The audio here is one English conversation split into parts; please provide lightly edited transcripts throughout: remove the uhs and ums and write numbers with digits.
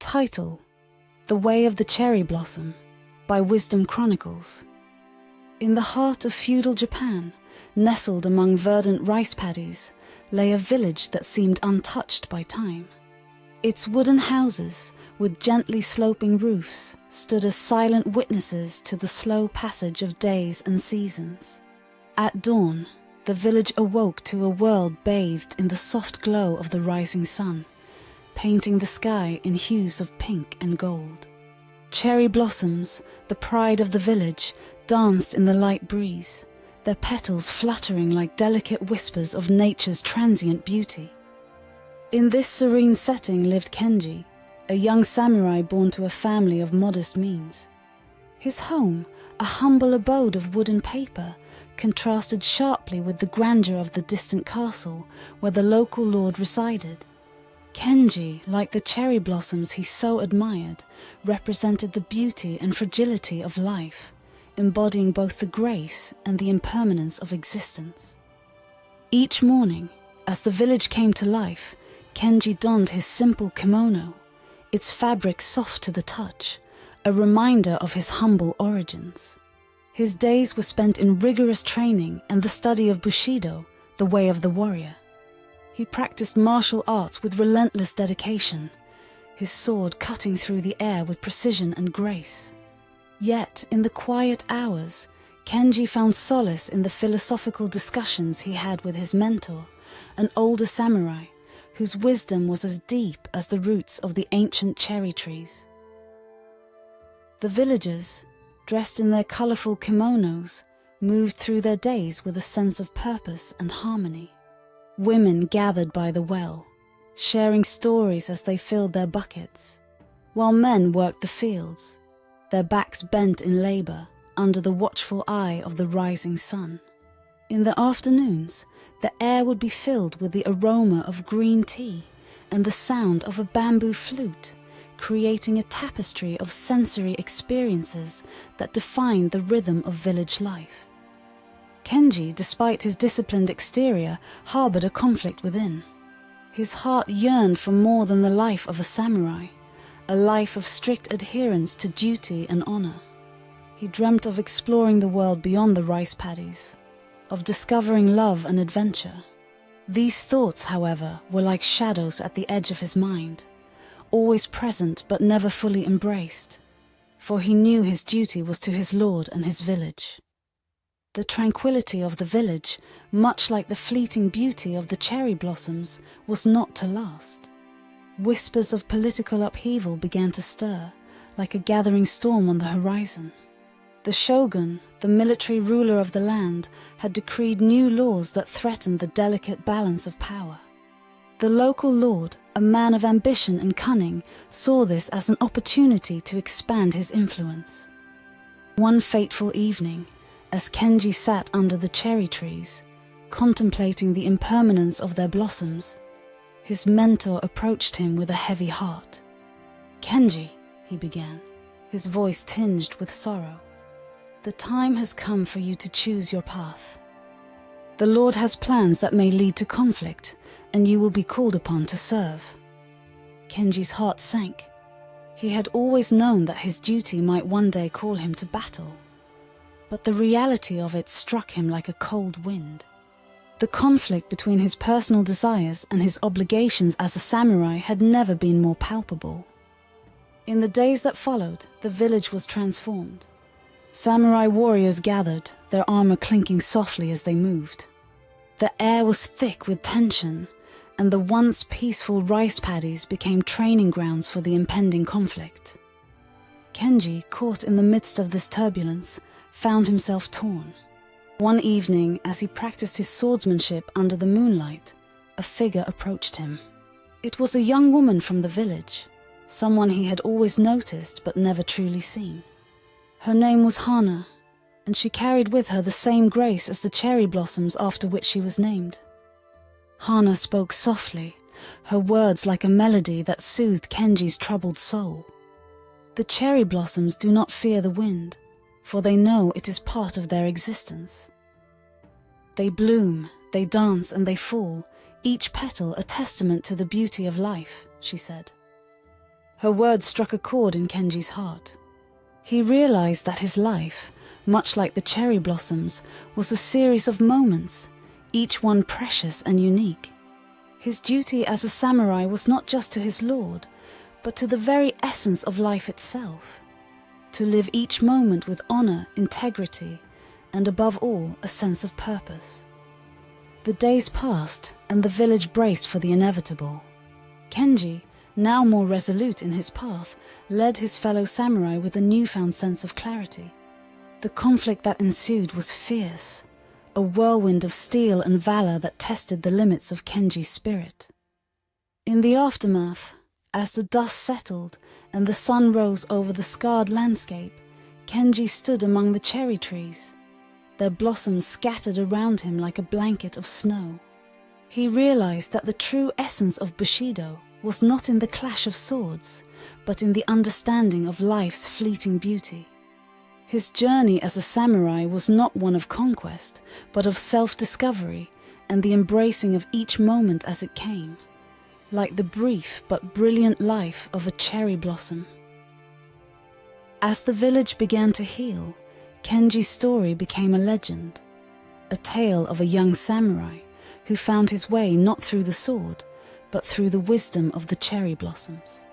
Title: The Way of the Cherry Blossom by Wisdom Chronicles. In the heart of feudal Japan, nestled among verdant rice paddies, lay a village that seemed untouched by time. Its wooden houses, with gently sloping roofs, stood as silent witnesses to the slow passage of days and seasons. At dawn, the village awoke to a world bathed in the soft glow of the rising sun, painting the sky in hues of pink and gold. Cherry blossoms, the pride of the village, danced in the light breeze, their petals fluttering like delicate whispers of nature's transient beauty. In this serene setting lived Kenji, a young samurai born to a family of modest means. His home, a humble abode of wood and paper, contrasted sharply with the grandeur of the distant castle where the local lord resided. Kenji, like the cherry blossoms he so admired, represented the beauty and fragility of life, embodying both the grace and the impermanence of existence. Each morning, as the village came to life, Kenji donned his simple kimono, its fabric soft to the touch, a reminder of his humble origins. His days were spent in rigorous training and the study of Bushido, the way of the warrior. He practiced martial arts with relentless dedication, his sword cutting through the air with precision and grace. Yet, in the quiet hours, Kenji found solace in the philosophical discussions he had with his mentor, an older samurai, whose wisdom was as deep as the roots of the ancient cherry trees. The villagers, dressed in their colorful kimonos, moved through their days with a sense of purpose and harmony. Women gathered by the well, sharing stories as they filled their buckets, while men worked the fields, their backs bent in labor under the watchful eye of the rising sun. In the afternoons, the air would be filled with the aroma of green tea and the sound of a bamboo flute, creating a tapestry of sensory experiences that defined the rhythm of village life. Kenji, despite his disciplined exterior, harbored a conflict within. His heart yearned for more than the life of a samurai, a life of strict adherence to duty and honor. He dreamt of exploring the world beyond the rice paddies, of discovering love and adventure. These thoughts, however, were like shadows at the edge of his mind, always present but never fully embraced, for he knew his duty was to his lord and his village. The tranquility of the village, much like the fleeting beauty of the cherry blossoms, was not to last. Whispers of political upheaval began to stir, like a gathering storm on the horizon. The shogun, the military ruler of the land, had decreed new laws that threatened the delicate balance of power. The local lord, a man of ambition and cunning, saw this as an opportunity to expand his influence. One fateful evening, as Kenji sat under the cherry trees, contemplating the impermanence of their blossoms, his mentor approached him with a heavy heart. "Kenji," he began, his voice tinged with sorrow, "the time has come for you to choose your path. The Lord has plans that may lead to conflict, and you will be called upon to serve." Kenji's heart sank. He had always known that his duty might one day call him to battle, but the reality of it struck him like a cold wind. The conflict between his personal desires and his obligations as a samurai had never been more palpable. In the days that followed, the village was transformed. Samurai warriors gathered, their armor clinking softly as they moved. The air was thick with tension, and the once peaceful rice paddies became training grounds for the impending conflict. Kenji, caught in the midst of this turbulence, found himself torn. One evening, as he practiced his swordsmanship under the moonlight, a figure approached him. It was a young woman from the village, someone he had always noticed but never truly seen. Her name was Hana, and she carried with her the same grace as the cherry blossoms after which she was named. Hana spoke softly, her words like a melody that soothed Kenji's troubled soul. The cherry blossoms do not fear the wind, for they know it is part of their existence. They bloom, they dance, and they fall, each petal a testament to the beauty of life, she said. Her words struck a chord in Kenji's heart. He realized that his life, much like the cherry blossoms, was a series of moments, each one precious and unique. His duty as a samurai was not just to his lord, but to the very essence of life itself. To live each moment with honor, integrity, and above all, a sense of purpose. The days passed, and the village braced for the inevitable. Kenji, now more resolute in his path, led his fellow samurai with a newfound sense of clarity. The conflict that ensued was fierce, a whirlwind of steel and valor that tested the limits of Kenji's spirit. In the aftermath, as the dust settled and the sun rose over the scarred landscape, Kenji stood among the cherry trees, their blossoms scattered around him like a blanket of snow. He realized that the true essence of Bushido was not in the clash of swords, but in the understanding of life's fleeting beauty. His journey as a samurai was not one of conquest, but of self-discovery and the embracing of each moment as it came, like the brief but brilliant life of a cherry blossom. As the village began to heal, Kenji's story became a legend, a tale of a young samurai who found his way not through the sword, but through the wisdom of the cherry blossoms.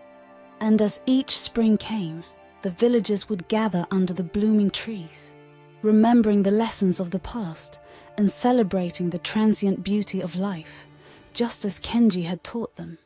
And as each spring came, the villagers would gather under the blooming trees, remembering the lessons of the past and celebrating the transient beauty of life, just as Kenji had taught them.